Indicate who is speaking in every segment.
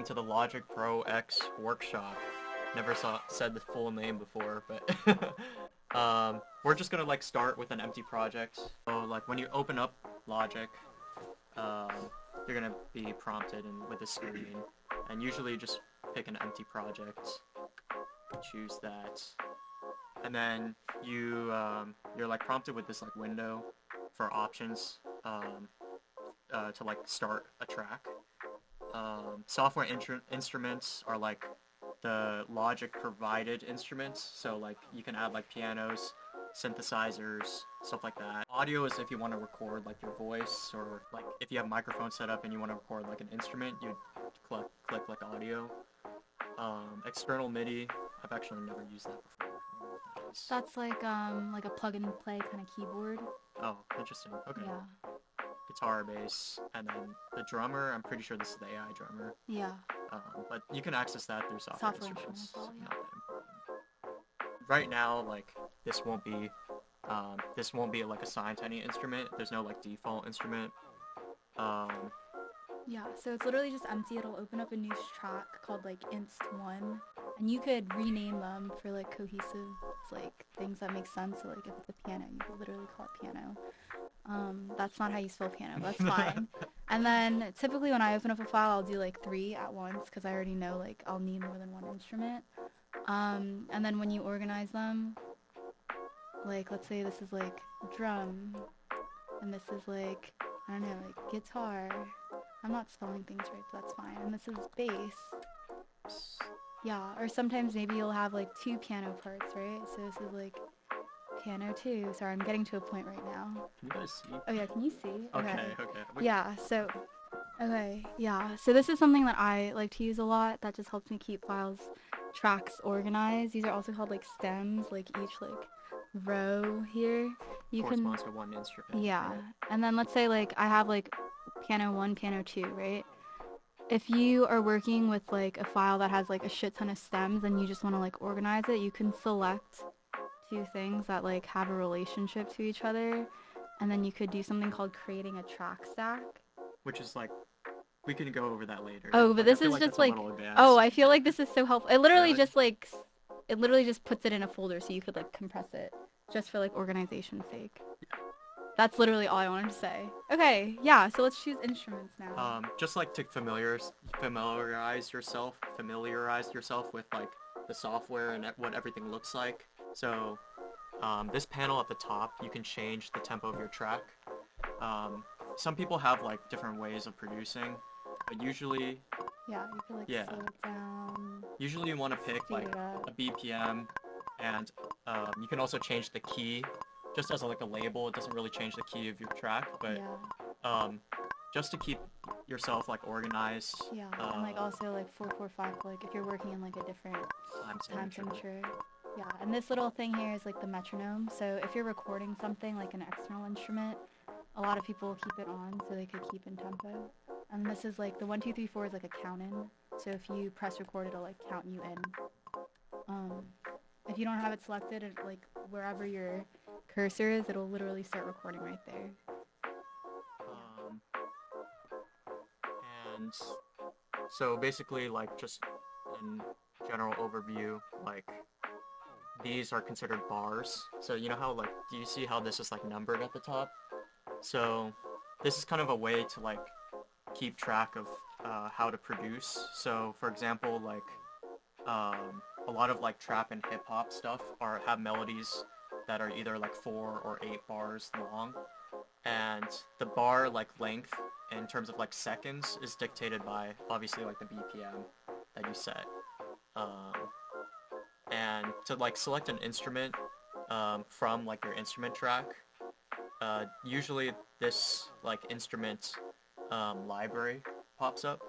Speaker 1: to the Logic Pro X workshop. Never said the full name before, but we're just gonna like start with an empty project. So like when you open up Logic, um, you're gonna be prompted with a screen, and usually just pick an empty project, choose that, and then you're like prompted with this like window for options to like start a track. Software instruments are like the Logic provided instruments, so like you can add like pianos, synthesizers, stuff like that. Audio is if you want to record like your voice, or like if you have a microphone set up and you want to record like an instrument, you click like audio. External MIDI, I've actually never used that before. I don't know what that is.
Speaker 2: That's like a plug and play kind of keyboard.
Speaker 1: Oh, interesting. Okay.
Speaker 2: Yeah.
Speaker 1: Guitar, bass, and then the drummer, I'm pretty sure this is the AI drummer.
Speaker 2: Yeah.
Speaker 1: But you can access that through software instruments.
Speaker 2: As well, yeah.
Speaker 1: Not that important. Right now, like this won't be like assigned to any instrument. There's no like default instrument.
Speaker 2: Yeah, so it's literally just empty. It'll open up a new track called like Inst1, and you could rename them for like cohesive like things that make sense. So like if it's a piano, you could literally call it piano. That's not how you spell piano, but that's fine. And then typically when I open up a file, I'll do like 3 at once because I already know like I'll need more than one instrument. And then when you organize them, like let's say this is like drum, and this is like, I don't know, like guitar. I'm not spelling things right, but that's fine. And this is bass. Yeah, or sometimes maybe you'll have like 2 piano parts, right? So this is like piano 2. Sorry, I'm getting to a point right now.
Speaker 1: Can you guys see?
Speaker 2: Oh yeah, can you see?
Speaker 1: Okay.
Speaker 2: Yeah, so this is something that I like to use a lot. That just helps me keep tracks organized. These are also called like stems, like each like row here. You
Speaker 1: corresponds to one instrument.
Speaker 2: Yeah, and then let's say like I have like piano 1, piano 2, right? If you are working with like a file that has like a shit ton of stems and you just want to like organize it, you can select 2 things that like have a relationship to each other, and then you could do something called creating a track stack.
Speaker 1: Which is like, we can go over that later.
Speaker 2: Oh, but this is just like, oh, I feel like this is so helpful. It literally just like, it literally just puts it in a folder so you could like compress it just for like organization's sake.
Speaker 1: Yeah.
Speaker 2: That's literally all I wanted to say. Okay, yeah, so let's choose instruments now.
Speaker 1: Just like to familiarize yourself with like the software and what everything looks like. So, this panel at the top, you can change the tempo of your track. Some people have like different ways of producing, but usually,
Speaker 2: yeah, you can like slow it down.
Speaker 1: Usually you want to pick like a BPM, and you can also change the key. Just as like a label, it doesn't really change the key of your track, but just to keep yourself like organized.
Speaker 2: Yeah, and like also like 4/4/5, like if you're working in like a different time signature. Yeah, and this little thing here is like the metronome. So if you're recording something like an external instrument, a lot of people keep it on so they could keep in tempo. And this is like the 1 2 3 4 is like a count in. So if you press record, it'll like count you in. If you don't have it selected, it, like wherever your cursor is, it'll literally start recording right there.
Speaker 1: And so basically, like just in general overview, like these are considered bars. So you know how like, do you see how this is like numbered at the top? So this is kind of a way to like keep track of how to produce. So for example, like a lot of like trap and hip hop stuff have melodies that are either like 4 or 8 bars long, and the bar like length in terms of like seconds is dictated by obviously like the BPM that you set. And to like select an instrument from like your instrument track, usually this like instrument library pops up,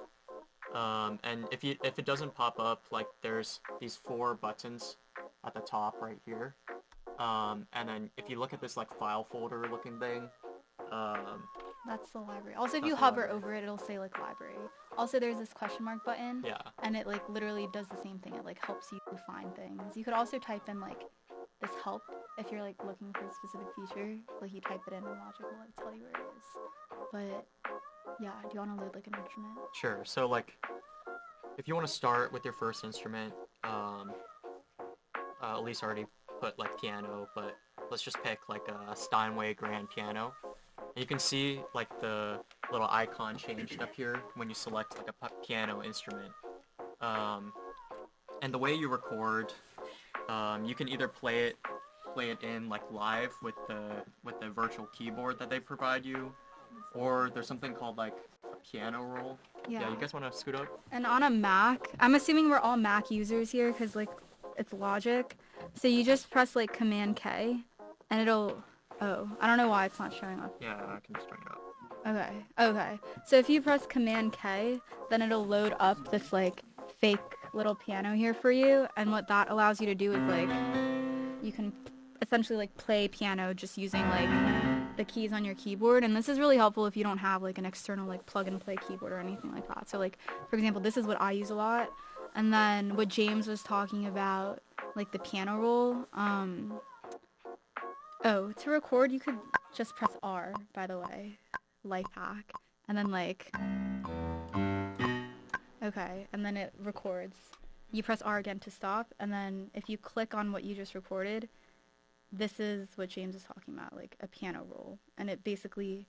Speaker 1: and if it doesn't pop up, like there's these 4 buttons at the top right here, and then if you look at this like file folder looking thing,
Speaker 2: that's the library. Also, if you hover over it, it'll say like library. Also, there's this question mark button, and it like literally does the same thing. It like helps you find things. You could also type in like this help if you're like looking for a specific feature. Like you type it in and Logic will like tell you where it is. But yeah, do you want to load like an instrument?
Speaker 1: Sure. So like if you want to start with your first instrument, Elise already put like piano, but let's just pick like a Steinway grand piano. And you can see like the little icon changed up here when you select like a piano instrument. And the way you record, you can either play it in like live with the virtual keyboard that they provide you, or there's something called like a piano roll. Yeah, you guys want to scoot up?
Speaker 2: And on a Mac, I'm assuming we're all Mac users here because like it's Logic. So you just press like Command K, and it'll. Oh, I don't know why it's not showing up.
Speaker 1: Yeah, I can just bring it up.
Speaker 2: Okay. So if you press Command K, then it'll load up this like fake little piano here for you, and what that allows you to do is like you can essentially like play piano just using like the keys on your keyboard. And this is really helpful if you don't have like an external like plug and play keyboard or anything like that. So like for example, this is what I use a lot. And then what James was talking about, like the piano roll, oh, to record you could just press R, by the way, life hack, and then like okay, and then it records. You press R again to stop, and then if you click on what you just recorded, this is what James is talking about, like a piano roll, and it basically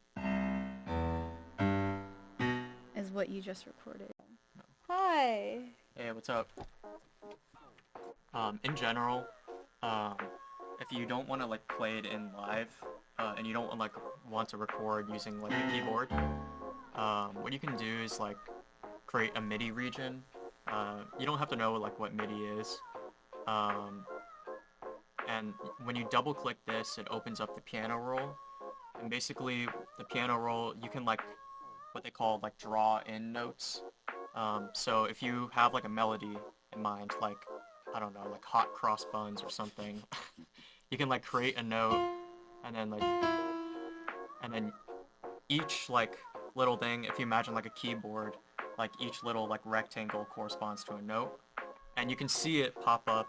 Speaker 2: is what you just recorded. Hi.
Speaker 1: Hey, what's up? In general, if you don't want to like play it in live, and you don't want to record using like a keyboard, what you can do is like create a MIDI region. You don't have to know like what MIDI is. And when you double click this, it opens up the piano roll. And basically the piano roll, you can like what they call like draw in notes. So if you have like a melody in mind, like, I don't know, like hot cross buns or something, you can like create a note and then each like little thing, if you imagine like a keyboard, like each little like rectangle corresponds to a note, and you can see it pop up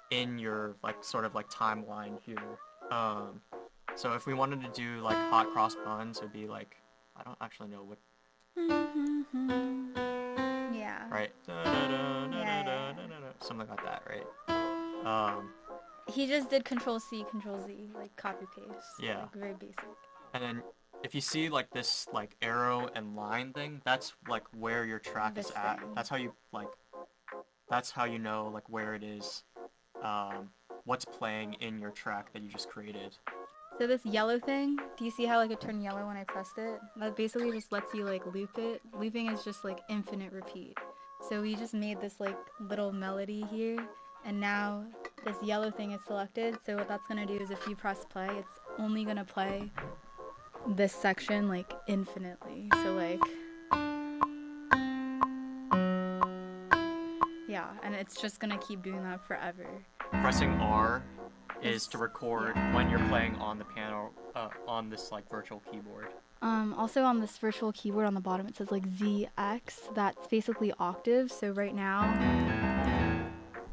Speaker 1: in your like sort of like timeline here. So if we wanted to do like hot cross buns, it would be like, I don't actually know what.
Speaker 2: Yeah.
Speaker 1: Right.
Speaker 2: Yeah.
Speaker 1: Something like that, right?
Speaker 2: He just did Control C, Control Z, like copy paste.
Speaker 1: Yeah.
Speaker 2: Like very basic.
Speaker 1: And then if you see like this like arrow and line thing, that's like where your track is at. That's how you know like where it is, what's playing in your track that you just created.
Speaker 2: So this yellow thing, do you see how like it turned yellow when I pressed it? That basically just lets you like loop it. Looping is just like infinite repeat. So we just made this like little melody here, and now this yellow thing is selected. So what that's gonna do is if you press play, it's only gonna play this section like infinitely. So like, yeah, and it's just gonna keep doing that forever.
Speaker 1: Pressing R is to record when you're playing on the piano, on this like virtual keyboard.
Speaker 2: Also on this virtual keyboard on the bottom it says like ZX. That's basically octaves. So right now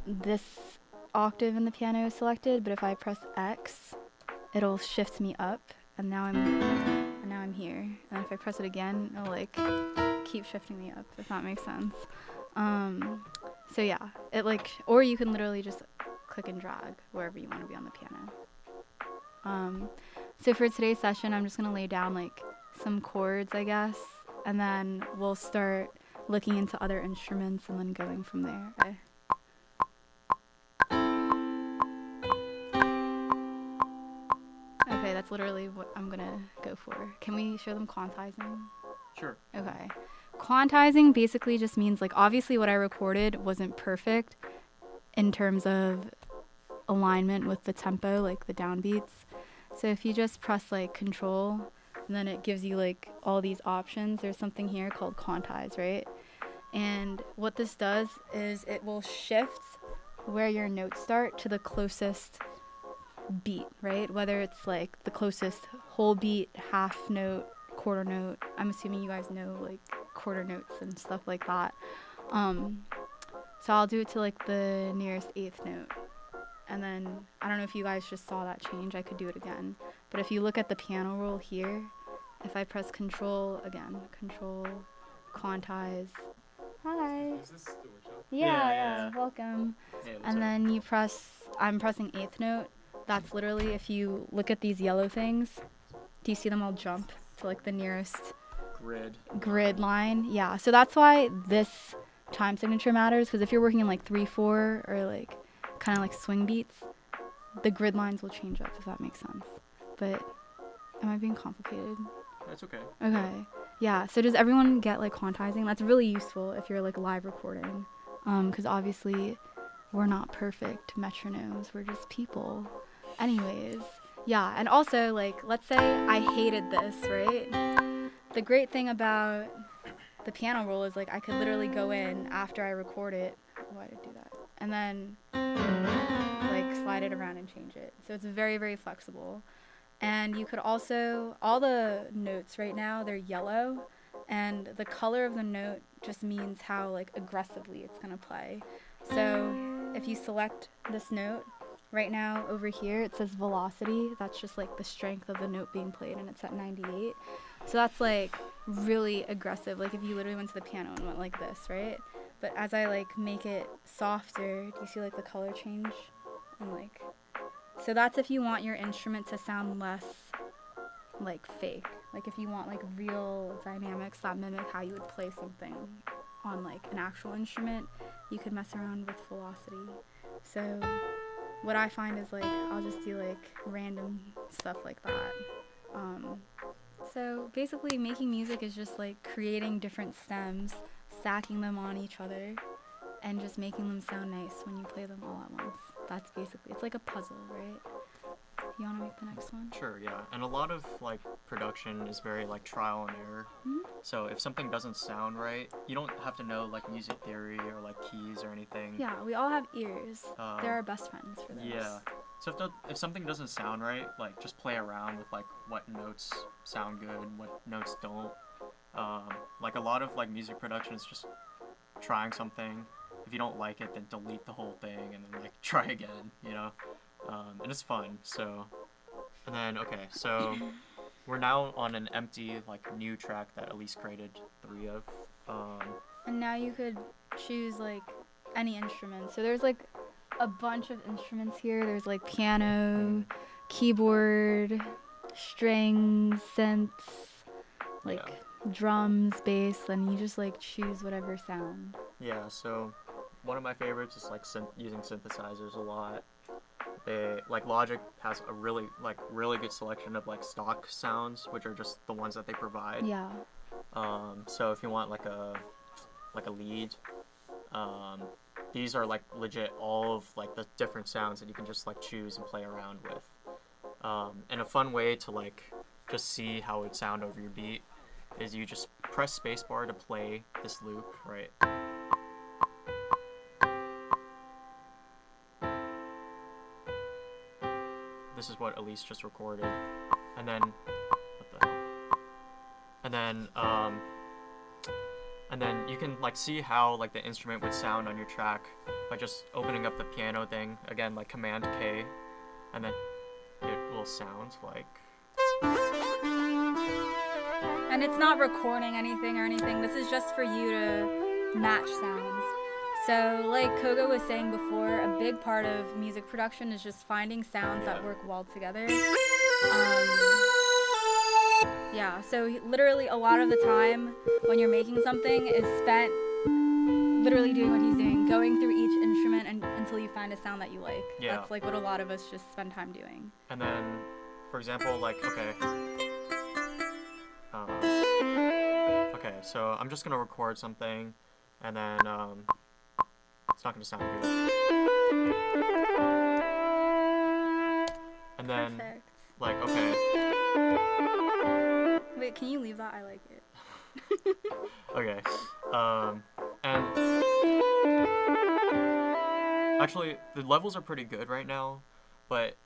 Speaker 2: this octave in the piano is selected, but if I press X, it'll shift me up, and now I'm here. And if I press it again, it'll like keep shifting me up, if that makes sense. So yeah, it like, or you can literally just click and drag wherever you want to be on the piano. So for today's session, I'm just gonna lay down like some chords, I guess, and then we'll start looking into other instruments and then going from there. Okay, that's literally what I'm gonna go for. Can we show them quantizing?
Speaker 1: Sure.
Speaker 2: Okay. Quantizing basically just means like, obviously what I recorded wasn't perfect in terms of alignment with the tempo, like the downbeats. So if you just press like control, and then it gives you like all these options. There's something here called quantize, right? And what this does is it will shift where your notes start to the closest beat, right? Whether it's like the closest whole beat, half note, quarter note. I'm assuming you guys know like quarter notes and stuff like that. So I'll do it to like the nearest eighth note. And then, I don't know if you guys just saw that change, I could do it again. But if you look at the piano roll here, if I press control again, control, quantize, hi.
Speaker 3: Is this the
Speaker 2: Yeah, welcome.
Speaker 1: Hey, what's
Speaker 2: And
Speaker 1: up?
Speaker 2: then you press, I'm pressing 8th note. That's literally, if you look at these yellow things, do you see them all jump to like the nearest grid line? Yeah, so that's why this time signature matters, because if you're working in like 3/4 or like kind of like swing beats, the grid lines will change up, if that makes sense. But am I being complicated?
Speaker 1: That's okay.
Speaker 2: Okay. Yeah, so does everyone get like quantizing? That's really useful if you're like live recording, because obviously we're not perfect metronomes, we're just people. Anyways, yeah, and also like let's say I hated this, right? The great thing about the piano roll is like I could literally go in after I record it. Why did I do that? And then like slide it around and change it. So it's very, very flexible. And you could also, all the notes right now, they're yellow, and the color of the note just means how like aggressively it's gonna play. So if you select this note, right now over here it says velocity. That's just like the strength of the note being played, and it's at 98. So that's like really aggressive. Like if you literally went to the piano and went like this, right? But as I like make it softer, do you see like the color change? And like, so that's if you want your instrument to sound less like fake. Like if you want like real dynamics that mimic how you would play something on like an actual instrument, you could mess around with velocity. So what I find is like I'll just do like random stuff like that. So basically making music is just like creating different stems, stacking them on each other, and just making them sound nice when you play them all at once. That's basically, it's like a puzzle, right? You want to make the next one?
Speaker 1: Sure, yeah. And a lot of like production is very like trial and error. So if something doesn't sound right, you don't have to know like music theory or like keys or anything.
Speaker 2: Yeah, we all have ears. They're our best friends for this.
Speaker 1: Yeah. So if something doesn't sound right, like just play around with like what notes sound good, what notes don't. Like a lot of like music production is just trying something. If you don't like it, then delete the whole thing and then like try again, you know? And it's fun. So, and then okay, so we're now on an empty like new track that Elise created 3 of.
Speaker 2: And now you could choose like any instrument. So there's like a bunch of instruments here. There's like piano, keyboard, strings, synths, like drums, bass, and you just like choose whatever sound.
Speaker 1: Yeah, so one of my favorites is like using synthesizers a lot. They like Logic has a really good selection of like stock sounds, which are just the ones that they provide.
Speaker 2: Yeah.
Speaker 1: So if you want like a lead, these are like legit all of like the different sounds that you can just like choose and play around with. And a fun way to like just see how it would sound over your beat is you just press spacebar to play this loop, right? This is what Elise just recorded, and then what the hell? And then you can like see how like the instrument would sound on your track by just opening up the piano thing again, like Command K, and then it will sound like.
Speaker 2: And it's not recording anything or anything. This is just for you to match sounds. So like Koga was saying before, a big part of music production is just finding sounds that work well together. Yeah, so literally a lot of the time when you're making something is spent literally doing what he's doing, going through each instrument until you find a sound that you like.
Speaker 1: Yeah.
Speaker 2: That's like what a lot of us just spend time doing.
Speaker 1: And then, for example, like, okay, so I'm just gonna record something, and then, it's not gonna sound good. And then,
Speaker 2: Perfect.
Speaker 1: like, okay.
Speaker 2: Wait, can you leave that? I like it.
Speaker 1: Okay. And actually, the levels are pretty good right now, but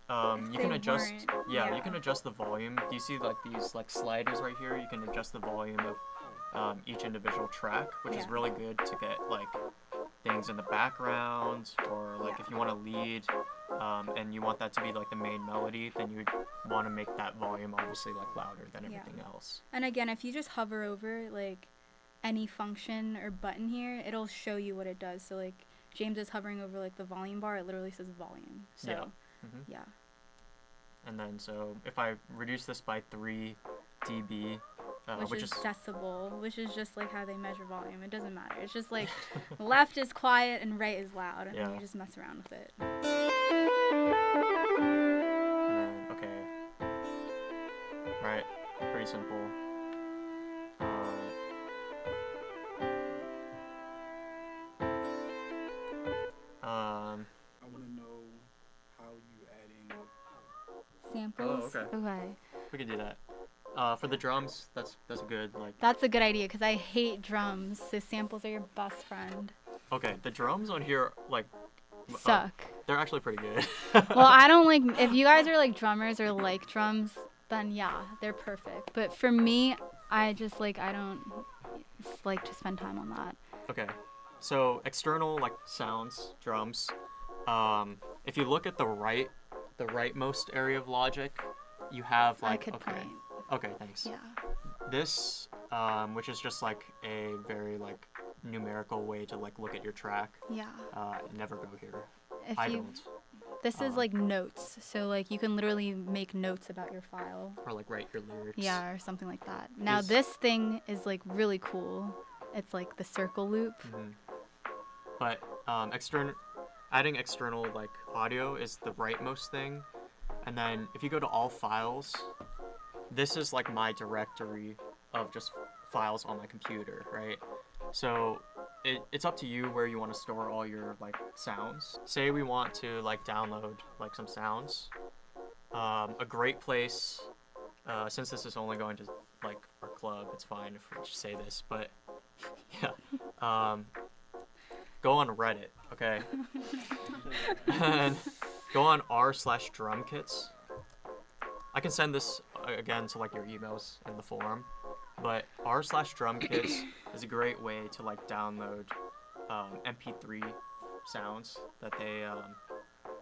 Speaker 1: you can adjust. Yeah, you can adjust the volume. Do you see like these like sliders right here? You can adjust the volume of each individual track, which is really good to get like things in the background, or like if you want to lead and you want that to be like the main melody, then you would want to make that volume obviously like louder than everything else.
Speaker 2: And again, if you just hover over like any function or button here, it'll show you what it does. So like James is hovering over like the volume bar, it literally says volume. So yeah.
Speaker 1: And then so if I reduce this by 3 dB,
Speaker 2: which is decibel, which is just like how they measure volume. It doesn't matter. It's just like left is quiet and right is loud, and then you just mess around with it.
Speaker 1: And then, okay. Right, pretty simple.
Speaker 3: I want to know how you add in
Speaker 2: samples.
Speaker 1: Oh, okay.
Speaker 2: Okay.
Speaker 1: We can do that. For the drums, that's good. Like
Speaker 2: that's a good idea because I hate drums. So samples are your best friend.
Speaker 1: Okay, the drums on here like
Speaker 2: suck.
Speaker 1: They're actually pretty good.
Speaker 2: Well, I don't like. If you guys are like drummers or like drums, then yeah, they're perfect. But for me, I just like I don't like to spend time on that.
Speaker 1: Okay, so external like sounds, drums. If you look at the rightmost area of Logic, you have like
Speaker 2: I could point.
Speaker 1: Okay, thanks.
Speaker 2: Yeah.
Speaker 1: This, which is just like a very like numerical way to like look at your track.
Speaker 2: Yeah.
Speaker 1: Never go here.
Speaker 2: If
Speaker 1: I don't.
Speaker 2: This is like notes, so like you can literally make notes about your file.
Speaker 1: Or like write your lyrics.
Speaker 2: Yeah, or something like that. Now this thing is like really cool. It's like the circle loop.
Speaker 1: But adding external like audio is the rightmost thing, and then if you go to all files, this is like my directory of just files on my computer, right? So it's up to you where you want to store all your like sounds. Say we want to like download like some sounds. A great place, since this is only going to like our club, it's fine if we just say this, but yeah. Go on Reddit, okay? And go on r/drumkits. I can send this again to like your emails in the forum, but r/drumkits is a great way to like download MP3 sounds that they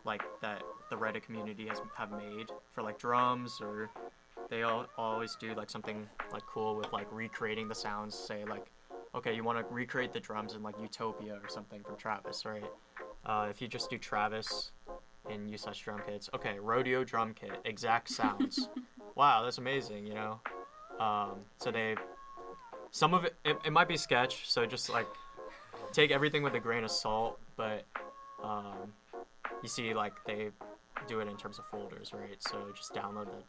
Speaker 1: like that the Reddit community have made for like drums, or they always do like something like cool with like recreating the sounds. Say like, okay, you want to recreate the drums in like Utopia or something from Travis, right? If you just do Travis and use such drum kits, okay, rodeo drum kit, exact sounds. Wow, that's amazing, you know? So some of it might be sketch, so just like take everything with a grain of salt, but you see like they do it in terms of folders, right? So just download it,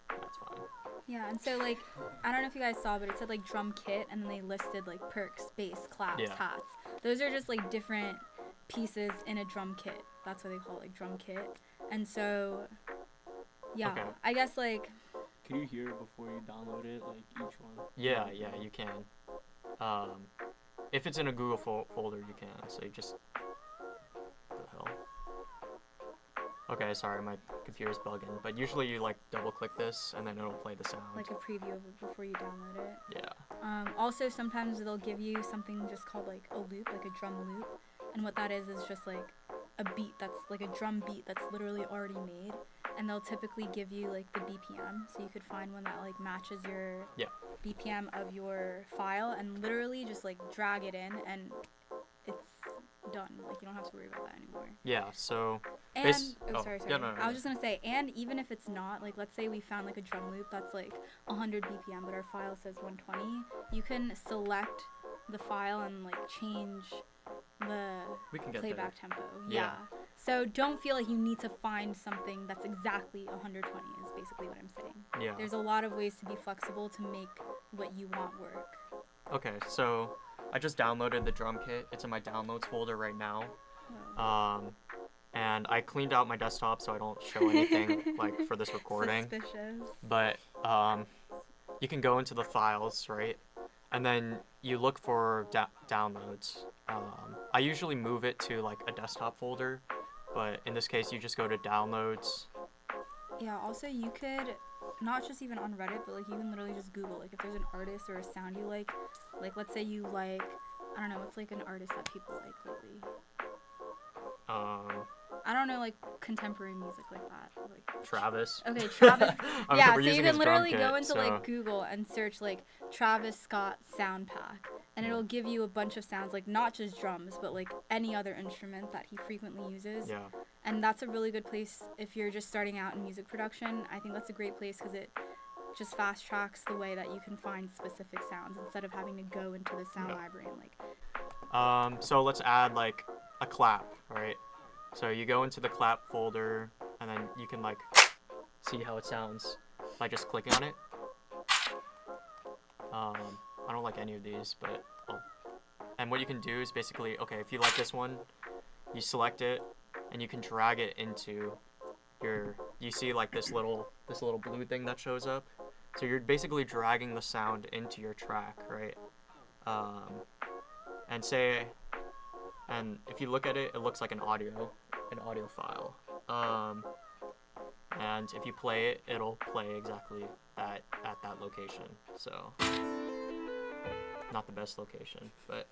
Speaker 1: that's fine.
Speaker 2: Yeah, and so like, I don't know if you guys saw, but it said like drum kit, and then they listed like perks, bass, claps, hats. Those are just like different pieces in a drum kit. That's why they call it like drum kit. And so, yeah, I guess like.
Speaker 3: Can you hear it before you download it, like each one?
Speaker 1: Yeah, you can. If it's in a Google folder, you can. So you just. What the hell? Okay, sorry, my computer's bugging. But usually you like double click this and then it'll play the sound.
Speaker 2: Like a preview of it before you download it.
Speaker 1: Yeah.
Speaker 2: Also, sometimes they'll give you something just called like a loop, like a drum loop. And what that is just like a beat that's like a drum beat that's literally already made. And they'll typically give you like the BPM, so you could find one that like matches your BPM of your file and literally just like drag it in and it's done. Like you don't have to worry about that anymore.
Speaker 1: Yeah, so
Speaker 2: and sorry.
Speaker 1: Yeah, no,
Speaker 2: I was just gonna say, and even if it's not, like let's say we found like a drum loop that's like 100 BPM but our file says 120, you can select the file and like change the playback tempo. Yeah. So don't feel like you need to find something that's exactly 120 is basically what I'm saying.
Speaker 1: Yeah.
Speaker 2: There's a lot of ways to be flexible to make what you want work.
Speaker 1: Okay, so I just downloaded the drum kit. It's in my downloads folder right now. And I cleaned out my desktop so I don't show anything like for this recording.
Speaker 2: Suspicious.
Speaker 1: But you can go into the files, right? And then you look for downloads. I usually move it to like a desktop folder, but in this case you just go to downloads.
Speaker 2: Yeah, also you could, not just even on Reddit, but like you can literally just Google, like if there's an artist or a sound you like let's say you like, I don't know, what's like an artist that people like lately? I don't know like contemporary music like that. Like
Speaker 1: Travis.
Speaker 2: Okay, Travis.
Speaker 1: I mean,
Speaker 2: Yeah,
Speaker 1: we're
Speaker 2: so you
Speaker 1: using
Speaker 2: can
Speaker 1: his
Speaker 2: literally
Speaker 1: drum
Speaker 2: go
Speaker 1: kit,
Speaker 2: into
Speaker 1: so-
Speaker 2: like Google and search like Travis Scott sound pack, and it'll give you a bunch of sounds, like not just drums, but like any other instrument that he frequently uses.
Speaker 1: Yeah.
Speaker 2: And that's a really good place if you're just starting out in music production. I think that's a great place because it just fast tracks the way that you can find specific sounds instead of having to go into the sound
Speaker 1: Yeah.
Speaker 2: library and like.
Speaker 1: So let's add like a clap, right? So you go into the clap folder, and then you can like see how it sounds by just clicking on it. I don't like any of these, but and what you can do is basically, okay, if you like this one, you select it, and you can drag it into your. You see like this little blue thing that shows up. So you're basically dragging the sound into your track, right? And if you look at it, it looks like an audio file. And if you play it, it'll play exactly that at that location. So not the best location, but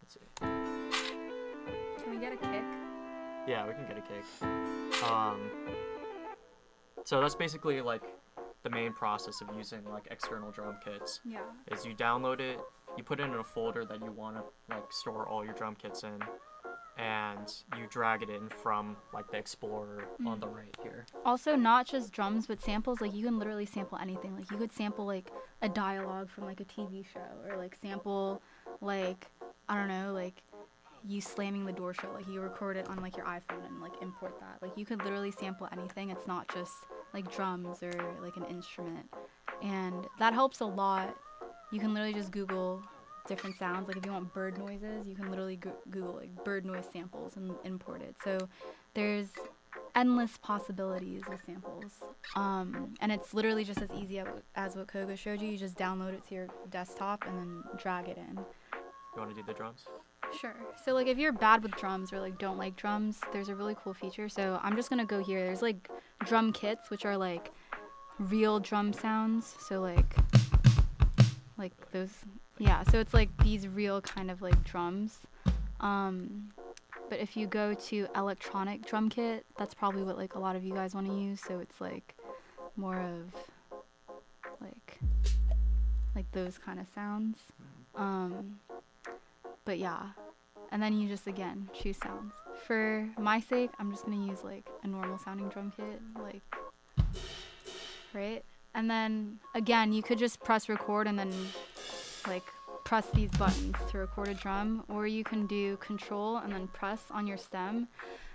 Speaker 1: let's see.
Speaker 2: Can we get a kick?
Speaker 1: Yeah, we can get a kick. So that's basically like the main process of using like external drum kits.
Speaker 2: Yeah.
Speaker 1: Is you download it, you put it in a folder that you want to like store all your drum kits in, and you drag it in from like the Explorer on the right here.
Speaker 2: Also, not just drums, but samples. Like, you can literally sample anything. Like, you could sample, like, a dialogue from, like, a TV show. Or, like, sample, like, I don't know, like, you slamming the door shut. Like, you record it on, like, your iPhone and, like, import that. Like, you could literally sample anything. It's not just, like, drums or, like, an instrument. And that helps a lot. You can literally just Google different sounds. Like, if you want bird noises, you can literally Google, like, bird noise samples and import it. So there's endless possibilities with samples. And it's literally just as easy as what Koga showed you. You just download it to your desktop and then drag it in.
Speaker 1: You want to do the drums?
Speaker 2: Sure. So, like, if you're bad with drums or, like, don't like drums, there's a really cool feature. So I'm just going to go here. There's, like, drum kits, which are, like, real drum sounds. So, like those. Yeah, so it's, like, these real kind of, like, drums. But if you go to electronic drum kit, that's probably what, like, a lot of you guys want to use. So it's, like, more of, like those kind of sounds. But yeah. And then you just, again, choose sounds. For my sake, I'm just going to use, like, a normal sounding drum kit. Like, right? And then, again, you could just press record and then, like, press these buttons to record a drum, or you can do control and then press on your stem.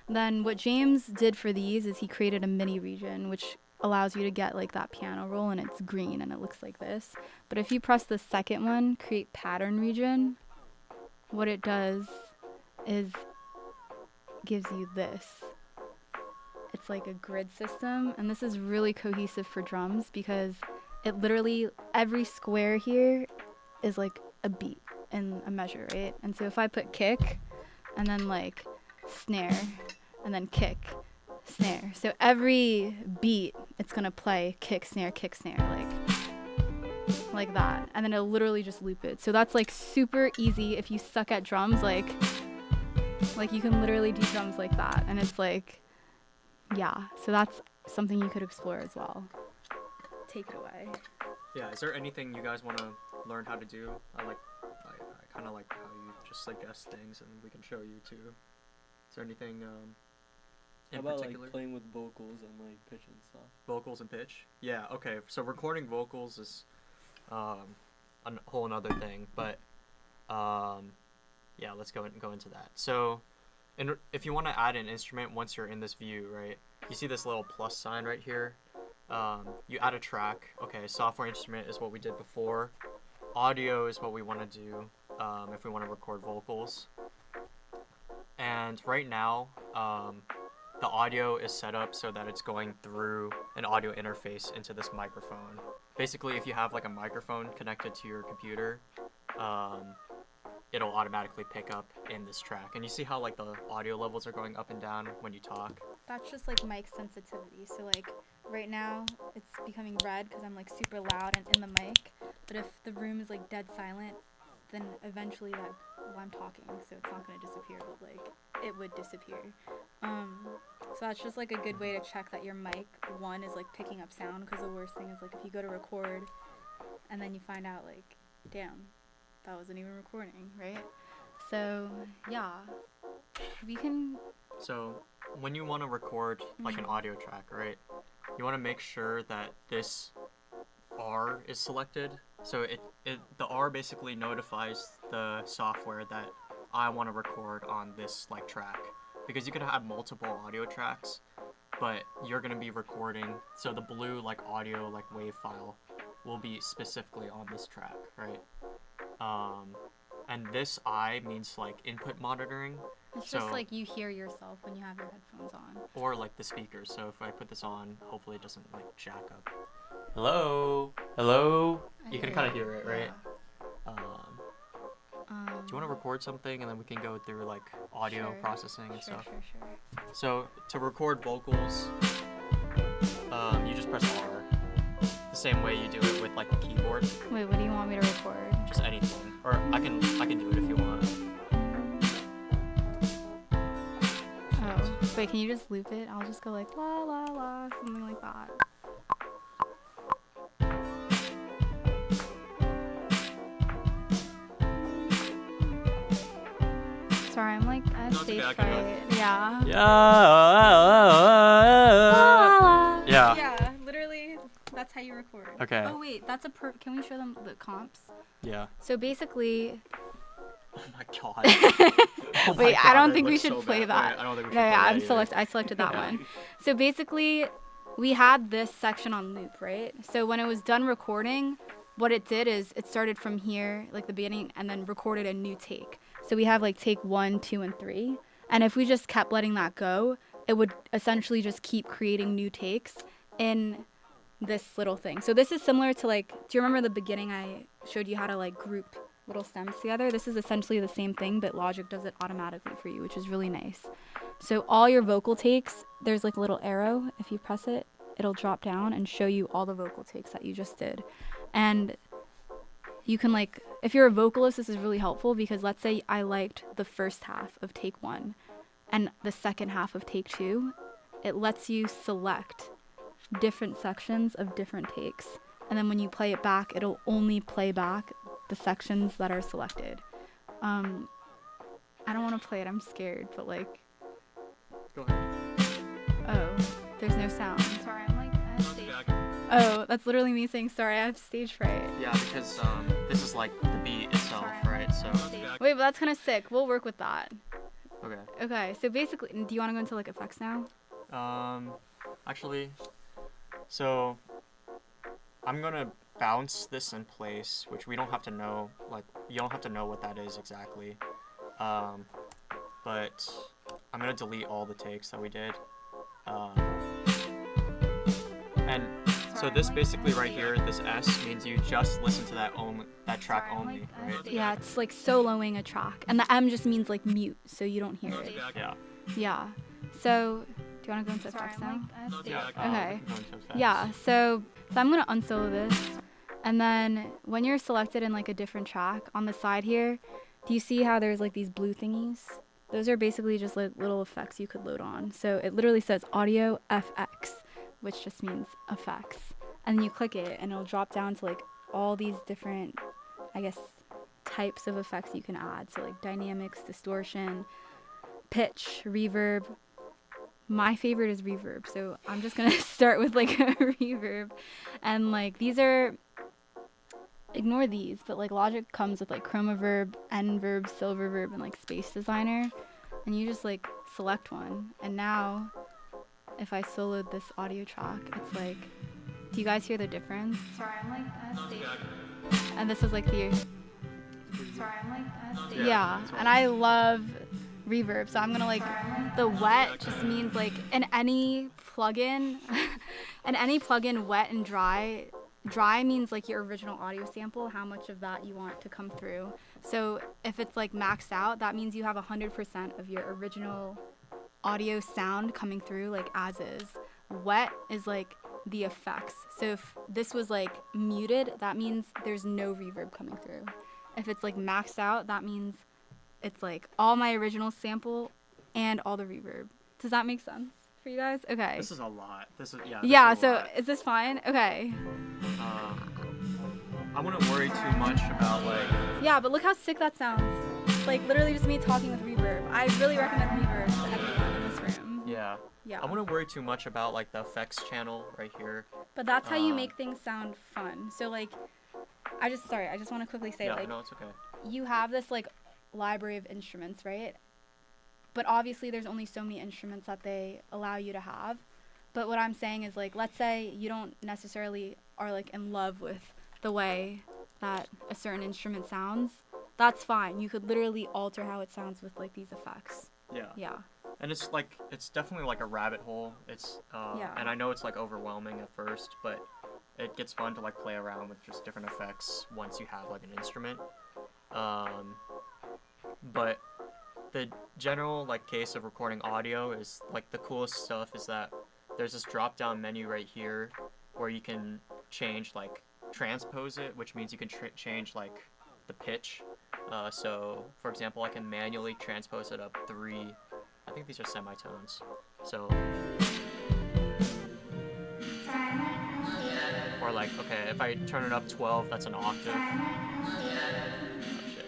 Speaker 2: Then what James did for these is he created a MIDI region, which allows you to get like that piano roll, and it's green and it looks like this. But if you press the second one, create pattern region, what it does is gives you this. It's like a grid system, and this is really cohesive for drums because it literally, every square here is like a beat and a measure, right? And so if I put kick and then like snare and then kick, snare. So every beat it's gonna play kick, snare, like that. And then it'll literally just loop it. So that's like super easy if you suck at drums, like you can literally do drums like that. And it's like, yeah, so that's something you could explore as well. Take it away.
Speaker 1: Yeah, is there anything you guys want to learn how to do? I kind of like how you just suggest things and we can show you too. Is there anything
Speaker 4: How
Speaker 1: in
Speaker 4: about
Speaker 1: particular?
Speaker 4: like playing with vocals and like pitch and stuff?
Speaker 1: Vocals and pitch? Yeah, okay. So recording vocals is a whole another thing, but yeah, let's go into that. So if you want to add an instrument once you're in this view, right, you see this little plus sign right here. You add a track. Okay, software instrument is what we did before. Audio is what we want to do if we want to record vocals. And right now, the audio is set up so that it's going through an audio interface into this microphone. Basically, if you have like a microphone connected to your computer, it'll automatically pick up in this track. And you see how like the audio levels are going up and down when you talk?
Speaker 2: That's just like mic sensitivity. So like right now it's becoming red because I'm like super loud and in the mic. But if the room is like dead silent, then eventually that, well, I'm talking, so it's not gonna disappear, but like it would disappear. So that's just like a good way to check that your mic, one, is like picking up sound, because the worst thing is like if you go to record and then you find out like, damn, that wasn't even recording, right? So yeah, we can.
Speaker 1: So when you want to record like an audio track, right? You want to make sure that this R is selected. So the R basically notifies the software that I want to record on this like track, because you can have multiple audio tracks, but you're gonna be recording. So the blue like audio like wave file will be specifically on this track, right? And this I means like input monitoring.
Speaker 2: It's
Speaker 1: So,
Speaker 2: just like you hear yourself when you have your headphones on.
Speaker 1: or like the speakers. So if I put this on, hopefully it doesn't like jack up. Hello, hello. You can kind of hear it, right?
Speaker 2: Yeah.
Speaker 1: Do you want to record something and then we can go through like audio
Speaker 2: Sure.
Speaker 1: processing and
Speaker 2: Sure,
Speaker 1: stuff?
Speaker 2: sure.
Speaker 1: So to record vocals, you just press R, the same way you do it with like the keyboard.
Speaker 2: Wait, what do you want me to record?
Speaker 1: Just anything, or I can do it if you want.
Speaker 2: Oh, wait, can you just loop it? I'll just go like la la la, something like that. Sorry, I'm like, I have
Speaker 1: No, it's
Speaker 2: stage
Speaker 1: okay, I can do
Speaker 2: fright. Yeah.
Speaker 1: Yeah. Yeah.
Speaker 2: Yeah, literally, that's how you record.
Speaker 1: Okay.
Speaker 2: Oh wait, that's a can we show them the comps?
Speaker 1: Yeah.
Speaker 2: So basically,
Speaker 1: Oh my god. Oh my
Speaker 2: wait,
Speaker 1: God,
Speaker 2: I don't
Speaker 1: that
Speaker 2: think we
Speaker 1: looks
Speaker 2: should
Speaker 1: so
Speaker 2: play
Speaker 1: bad.
Speaker 2: that.
Speaker 1: Wait, I don't think we should
Speaker 2: No,
Speaker 1: play
Speaker 2: yeah,
Speaker 1: that either.
Speaker 2: I selected that
Speaker 1: Yeah.
Speaker 2: one. So basically, we had this section on loop, right? So when it was done recording, what it did is it started from here, like the beginning, and then recorded a new take. So we have like take 1, 2, and 3. And if we just kept letting that go, it would essentially just keep creating new takes in this little thing. So this is similar to like, do you remember the beginning I showed you how to like group little stems together? This is essentially the same thing, but Logic does it automatically for you, which is really nice. So all your vocal takes, there's like a little arrow. If you press it, it'll drop down and show you all the vocal takes that you just did. And you can like, if you're a vocalist, this is really helpful, because let's say I liked the first half of take 1 and the second half of take 2, it lets you select different sections of different takes. And then when you play it back, it'll only play back the sections that are selected. I don't want to play it, I'm scared, but like,
Speaker 1: Go ahead.
Speaker 2: oh, there's no sound. Sorry, I'm like, I have
Speaker 1: No,
Speaker 2: stage
Speaker 1: it's okay,
Speaker 2: fright. Oh, that's literally me saying sorry, I have stage fright.
Speaker 1: Yeah, because this is like the beat itself, right? So.
Speaker 2: Wait, but that's kind of sick. We'll work with that.
Speaker 1: Okay.
Speaker 2: Okay, so basically, do you want to go into like effects now?
Speaker 1: Actually, so I'm gonna bounce this in place, which we don't have to know, like, you don't have to know what that is exactly. But I'm gonna delete all the takes that we did. And so
Speaker 2: Sorry,
Speaker 1: this
Speaker 2: I'm like,
Speaker 1: basically right here, this S means you just listen to that track
Speaker 2: Sorry, I'm
Speaker 1: only,
Speaker 2: like,
Speaker 1: right?
Speaker 2: yeah, it's like soloing a track. And the M just means like mute, so you don't hear it.
Speaker 1: Yeah.
Speaker 2: Yeah. So, do you want to go into effects now?
Speaker 1: Yeah.
Speaker 2: Okay.
Speaker 1: we can go into effects.
Speaker 2: Yeah, so I'm going to unsolo this. And then when you're selected in like a different track, on the side here, do you see how there's like these blue thingies? Those are basically just like little effects you could load on. So it literally says Audio FX, which just means effects. And then you click it and it'll drop down to like all these different, I guess, types of effects you can add. So like dynamics, distortion, pitch, reverb. My favorite is reverb, so I'm just gonna start with like a reverb. And like these are, ignore these, but like Logic comes with like chroma verb, N verb, silver verb, and like space designer. And you just like select one. And now if I soloed this audio track, it's like, do you guys hear the difference? Sorry, I'm like, I have stage. And this is like the, sorry, I'm like, I have stage. Yeah, and I love reverb, so I'm gonna like, the wet just means like in any plugin, wet and dry means like your original audio sample, how much of that you want to come through. So if it's like maxed out, that means you have 100% of your original audio sound coming through like as is. Wet is like the effects. So if this was like muted, that means there's no reverb coming through. If it's like maxed out, that means it's like all my original sample and all the reverb. Does that make sense for you guys? Okay.
Speaker 1: This is a lot. This is
Speaker 2: Yeah,
Speaker 1: a
Speaker 2: so
Speaker 1: lot.
Speaker 2: is this fine? Okay.
Speaker 1: I wouldn't worry too much about like.
Speaker 2: Yeah, but look how sick that sounds. Like literally just me talking with reverb. I really recommend reverb to everyone in this room.
Speaker 1: Yeah.
Speaker 2: Yeah.
Speaker 1: I wouldn't worry too much about like the effects channel right here.
Speaker 2: But that's how you make things sound fun. So like, I just want to quickly say like,
Speaker 1: no, it's okay.
Speaker 2: you have this like library of instruments, right? But obviously there's only so many instruments that they allow you to have. But what I'm saying is like, let's say you don't necessarily are like in love with the way that a certain instrument sounds. That's fine. You could literally alter how it sounds with like these effects.
Speaker 1: Yeah.
Speaker 2: Yeah.
Speaker 1: And it's definitely like a rabbit hole. It's
Speaker 2: Yeah.
Speaker 1: And I know it's like overwhelming at first, but it gets fun to like play around with just different effects once you have like an instrument. But the general like case of recording audio is like the coolest stuff is that there's this drop down menu right here where you can change like transpose it, which means you can change like the pitch. So for example, I can manually transpose it up 3. I think these are semitones. So or like, okay, if I turn it up 12, that's an octave. Oh shit.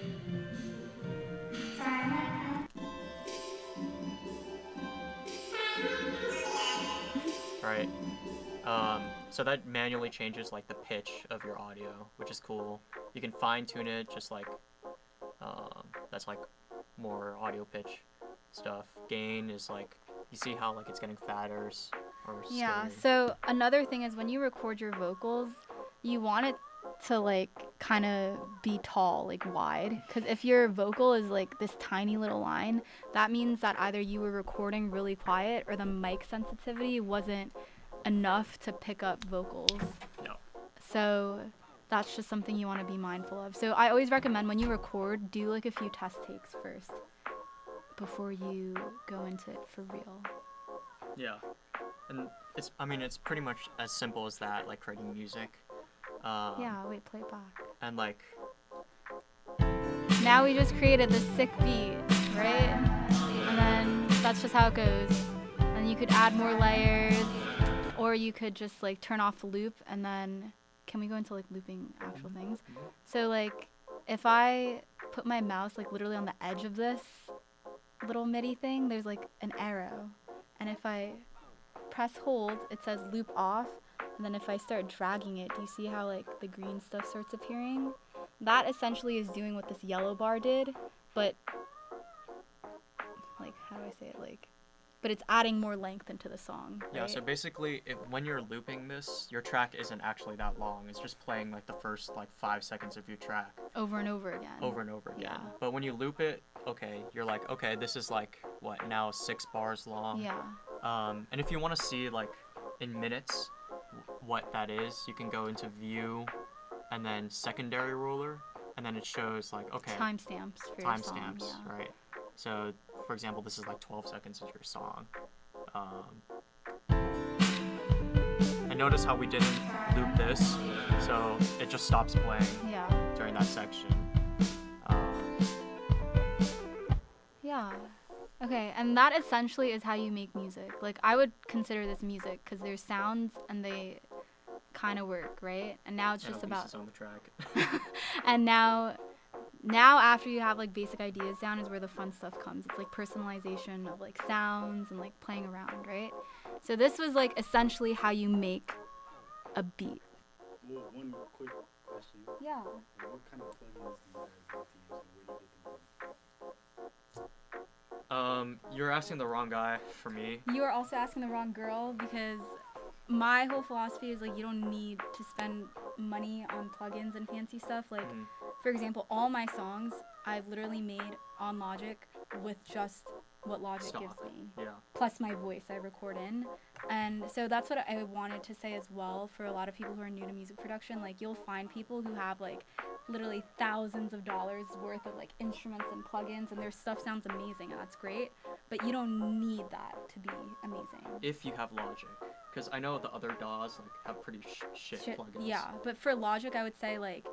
Speaker 1: Right. So that manually changes like the pitch of your audio, which is cool. You can fine tune it, just like that's like more audio pitch stuff. Gain is like, you see how like it's getting fatter or
Speaker 2: Yeah,
Speaker 1: skinnier.
Speaker 2: so another thing is when you record your vocals, you want it to like kind of be tall, like wide. Because if your vocal is like this tiny little line, that means that either you were recording really quiet or the mic sensitivity wasn't enough to pick up vocals.
Speaker 1: No.
Speaker 2: So that's just something you want to be mindful of. So I always recommend when you record, do like a few test takes first before you go into it for real.
Speaker 1: Yeah. And it's pretty much as simple as that, like creating music.
Speaker 2: Yeah, wait, play it back.
Speaker 1: And like,
Speaker 2: Now we just created this sick beat, right? And then that's just how it goes. And you could add more layers, or you could just like turn off the loop and then, can we go into like looping actual things? So like, if I put my mouse like literally on the edge of this little MIDI thing, there's like an arrow. And if I press hold, it says loop off. And then if I start dragging it, do you see how like the green stuff starts appearing? That essentially is doing what this yellow bar did, but like, how do I say it? Like, but it's adding more length into the song.
Speaker 1: yeah,
Speaker 2: right?
Speaker 1: so basically when you're looping this, your track isn't actually that long. It's just playing like the first like 5 seconds of your track
Speaker 2: Over and over again.
Speaker 1: over and over again.
Speaker 2: Yeah.
Speaker 1: But when you loop it, okay, you're like, okay, this is like what, now 6 bars long.
Speaker 2: Yeah.
Speaker 1: And if you want to see like in minutes what that is, you can go into view and then secondary ruler, and then it shows like, okay,
Speaker 2: Timestamps for your song.
Speaker 1: timestamps,
Speaker 2: Yeah.
Speaker 1: right? So for example, this is like 12 seconds of your song. And notice how we didn't loop this, so it just stops playing
Speaker 2: Yeah.
Speaker 1: during that section.
Speaker 2: Yeah. Okay, and that essentially is how you make music. Like, I would consider this music because there's sounds and they kind of work, right? And now it's just about.
Speaker 1: On the track.
Speaker 2: And now after you have like basic ideas down is where the fun stuff comes. It's like personalization of like sounds and like playing around, right? So this was like essentially how you make a beat.
Speaker 3: Well, one quick question.
Speaker 2: Yeah.
Speaker 3: What kind of plugins do you guys like to use and where do you get them from?
Speaker 1: You're asking the wrong guy for me.
Speaker 2: You are also asking the wrong girl because my whole philosophy is like you don't need to spend money on plugins and fancy stuff. Like, for example, all my songs I've literally made on Logic with just what Logic
Speaker 1: Stock.
Speaker 2: gives me.
Speaker 1: Yeah.
Speaker 2: Plus my voice I record in. And so that's what I wanted to say as well for a lot of people who are new to music production. Like, you'll find people who have like literally thousands of dollars worth of like instruments and plugins and their stuff sounds amazing and that's great, but you don't need that to be amazing.
Speaker 1: If you have Logic, because I know the other DAWs like have pretty shit plugins.
Speaker 2: Yeah, but for Logic I would say like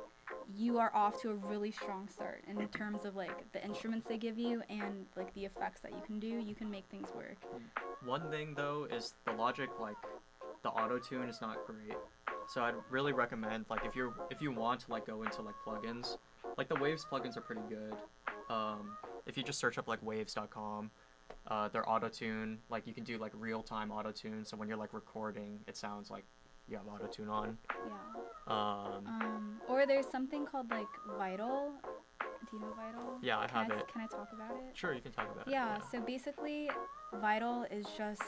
Speaker 2: you are off to a really strong start in terms of like the instruments they give you and like the effects that you can do. You can make things work.
Speaker 1: One thing though is the Logic, like the auto tune is not great. So I'd really recommend, like, if you want to like go into like plugins, like the Waves plugins are pretty good. If you just search up like waves.com, their auto tune, like you can do like real time auto tune. So when you're like recording, it sounds like you have auto tune on.
Speaker 2: Yeah. Or there's something called like Vital. Do you know Vital?
Speaker 1: Yeah, I have it.
Speaker 2: Can I talk about it?
Speaker 1: Sure, you can talk about it.
Speaker 2: Yeah, so basically Vital is just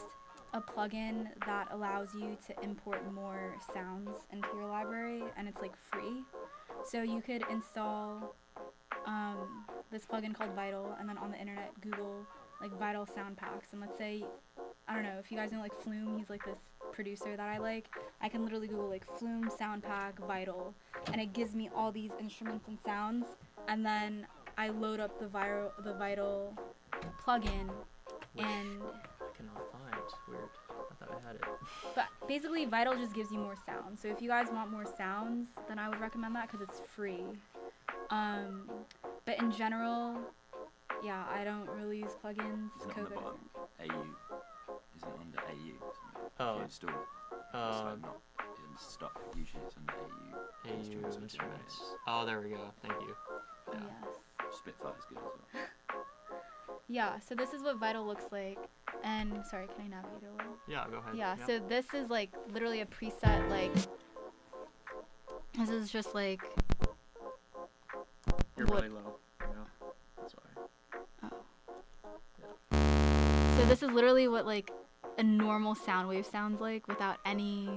Speaker 2: a plugin that allows you to import more sounds into your library, and it's like free. So you could install this plugin called Vital, and then on the internet Google like Vital sound packs, and let's say, I don't know, if you guys know like Flume, he's like this producer that I like. I can literally Google like Flume sound pack Vital, and it gives me all these instruments and sounds, and then I load up the Vital plugin,
Speaker 1: Which
Speaker 2: and
Speaker 1: I cannot find. Weird. I thought I had it.
Speaker 2: but basically Vital just gives you more sounds. So if you guys want more sounds, then I would recommend that because it's free. But in general, yeah, I don't really use plugins.
Speaker 5: Isn't it on the
Speaker 2: Koga
Speaker 5: bottom?
Speaker 2: doesn't.
Speaker 5: AU. Isn't it under AU?
Speaker 1: Oh.
Speaker 5: It's still it's like not in stock. Usually it's under AU.
Speaker 1: AU
Speaker 5: Instruments,
Speaker 1: instruments. Oh, there we go. Thank you. Yeah.
Speaker 2: Yes.
Speaker 5: Spitfire's good as well.
Speaker 2: Yeah, so this is what Vital looks like. And sorry, can I navigate it a little?
Speaker 1: Yeah, go ahead.
Speaker 2: Yeah, so this is like literally a preset, like this is just like
Speaker 1: You're
Speaker 2: what-
Speaker 1: really low. No, that's alright.
Speaker 2: so this is literally what like a normal sound wave sounds like without any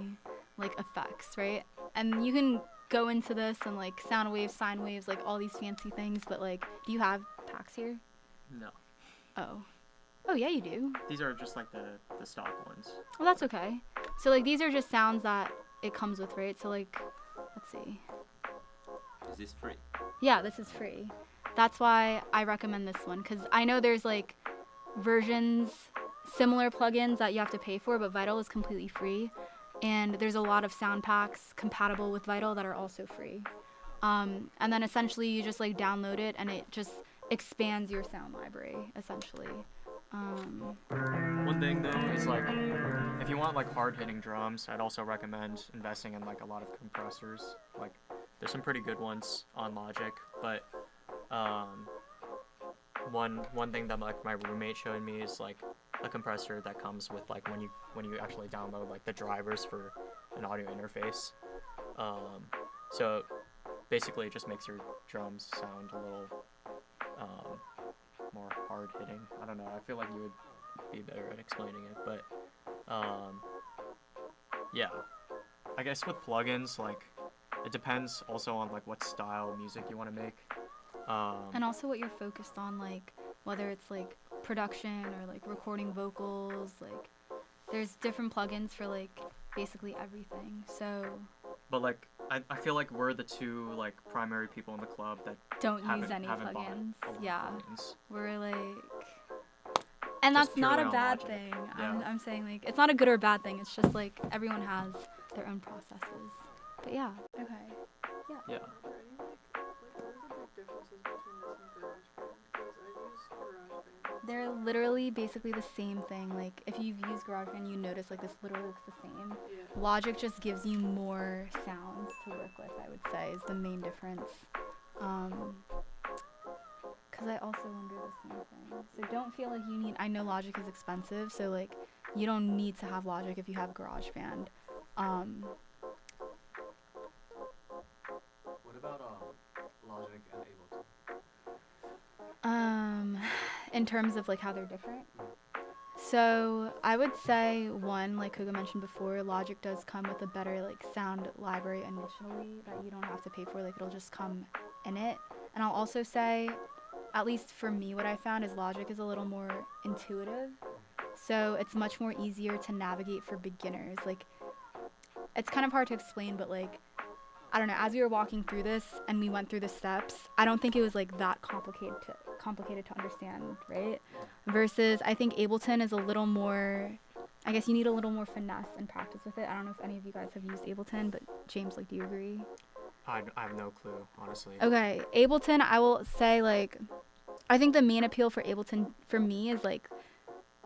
Speaker 2: like effects, right? And you can go into this and like sound waves, sine waves, like all these fancy things, but like do you have packs here?
Speaker 1: No.
Speaker 2: Oh yeah, you do.
Speaker 1: These are just like the stock ones.
Speaker 2: Well, that's okay. So like these are just sounds that it comes with, right? So like let's see.
Speaker 5: Is this free?
Speaker 2: Yeah, this is free. That's why I recommend this one, because I know there's like versions, similar plugins that you have to pay for, but Vital is completely free. And there's a lot of sound packs compatible with Vital that are also free. And then essentially you just like download it and it just expands your sound library, essentially.
Speaker 1: One thing though is like, if you want like hard hitting drums, I'd also recommend investing in like a lot of compressors. Like, there's some pretty good ones on Logic, but one thing that like my roommate showed me is like a compressor that comes with like when you actually download like the drivers for an audio interface. So basically it just makes your drums sound a little more hard hitting. I don't know, I feel like you would be better at explaining it, but yeah, I guess with plugins, like it depends also on like what style of music you want to make.
Speaker 2: And also what you're focused on, like whether it's like production or like recording vocals, like there's different plugins for like basically everything. So
Speaker 1: But like I feel like we're the two like primary people in the club that
Speaker 2: don't use
Speaker 1: haven't
Speaker 2: any
Speaker 1: bought
Speaker 2: plugins.
Speaker 1: a lot of
Speaker 2: Yeah,
Speaker 1: plugins.
Speaker 2: we're like, and
Speaker 1: Just
Speaker 2: that's not
Speaker 1: purely
Speaker 2: a
Speaker 1: on
Speaker 2: bad
Speaker 1: Logic.
Speaker 2: thing.
Speaker 1: Yeah.
Speaker 2: I'm saying like it's not a good or bad thing. It's just like everyone has their own processes. But yeah. Okay.
Speaker 1: Yeah.
Speaker 6: Are there any what are the big differences between this and GarageBand? Because I've used GarageBand.
Speaker 2: They're literally basically the same thing. Like if you've used GarageBand, you notice like this literally looks the same.
Speaker 6: Yeah.
Speaker 2: Logic just gives you more sounds to work with, I would say, is the main difference. Because I also wonder the same thing. So don't feel like you need, I know Logic is expensive, so like you don't need to have Logic if you have GarageBand.
Speaker 7: What about Logic and Ableton?
Speaker 2: In terms of like how they're different. So I would say one, like Koga mentioned before, Logic does come with a better like sound library initially that you don't have to pay for, like it'll just come in it. And I'll also say, at least for me, what I found is Logic is a little more intuitive. So it's much more easier to navigate for beginners. Like it's kind of hard to explain, but like I don't know, as we were walking through this and we went through the steps, I don't think it was like that complicated to understand, right? Versus I think Ableton is a little more, I guess you need a little more finesse and practice with it. I don't know if any of you guys have used Ableton, but James, like, do you agree?
Speaker 1: I have no clue, honestly.
Speaker 2: Okay, Ableton, I will say, like, I think the main appeal for Ableton for me is, like,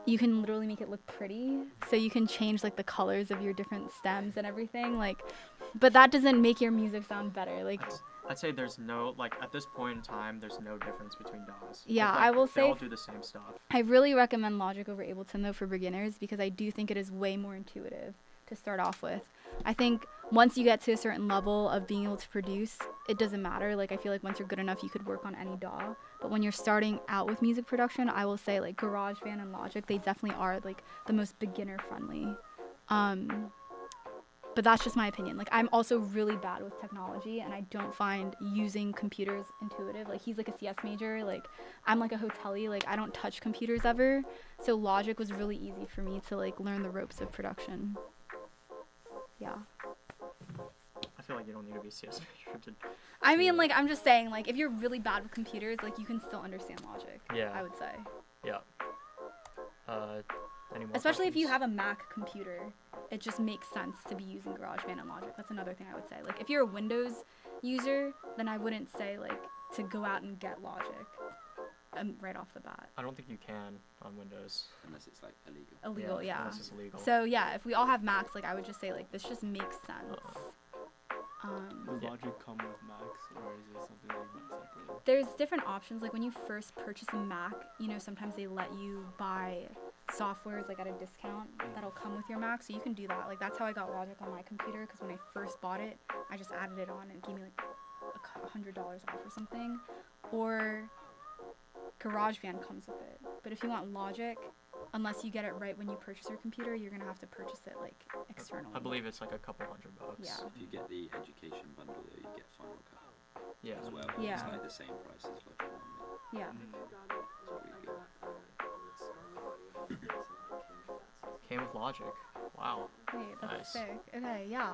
Speaker 2: you can literally make it look pretty. So you can change, like, the colors of your different stems and everything, like, but that doesn't make your music sound better. Like,
Speaker 1: I'd say there's no, like, at this point in time, there's no difference between DAWs.
Speaker 2: Yeah,
Speaker 1: Like,
Speaker 2: I will
Speaker 1: they
Speaker 2: say
Speaker 1: all do the same stuff.
Speaker 2: I really recommend Logic over Ableton, though, for beginners, because I do think it is way more intuitive to start off with. I think once you get to a certain level of being able to produce, it doesn't matter. Like, I feel like once you're good enough, you could work on any DAW. But when you're starting out with music production, I will say, like, GarageBand and Logic, they definitely are, like, the most beginner-friendly. But that's just my opinion. Like, I'm also really bad with technology, and I don't find using computers intuitive. Like, he's like a CS major. Like, I'm like a hotelier. Like, I don't touch computers ever. So Logic was really easy for me to, like, learn the ropes of production. Yeah.
Speaker 1: I feel like you don't need to be CS major to...
Speaker 2: I mean, like, I'm just saying, like, if you're really bad with computers, like, you can still understand Logic.
Speaker 1: Yeah.
Speaker 2: I would say.
Speaker 1: Yeah. Any more
Speaker 2: Especially if you
Speaker 1: questions?
Speaker 2: have a Mac computer, it just makes sense to be using GarageBand and Logic. That's another thing I would say. Like, if you're a Windows user, then I wouldn't say, like, to go out and get Logic right off the bat.
Speaker 1: I don't think you can on Windows.
Speaker 5: Unless it's like illegal.
Speaker 2: Illegal, yeah.
Speaker 1: Unless it's illegal.
Speaker 2: So, yeah, if we all have Macs, like, I would just say, like, this just makes sense.
Speaker 4: Does
Speaker 1: Yeah.
Speaker 4: Logic come with Macs, or is it something that you buy separately?
Speaker 2: There's different options. Like, when you first purchase a Mac, you know, sometimes they let you buy softwares, like, at a discount that'll come with your Mac, so you can do that. Like, that's how I got Logic on my computer, because when I first bought it, I just added it on and it gave me, like, $100 off or something. Or GarageBand comes with it. But if you want Logic, unless you get it right when you purchase your computer, you're gonna have to purchase it, like, externally.
Speaker 1: I believe it's like a couple $100.
Speaker 2: Yeah.
Speaker 5: If you get the education bundle, though, you get Final Cut
Speaker 1: Yeah.
Speaker 5: as well.
Speaker 2: Yeah.
Speaker 5: It's like the same price as Logic One.
Speaker 2: Yeah.
Speaker 6: I got it. I got the Scarlet audio interface and it came with that.
Speaker 1: Came with Logic. Wow.
Speaker 2: Wait, that's
Speaker 1: Nice.
Speaker 2: sick. Okay, yeah.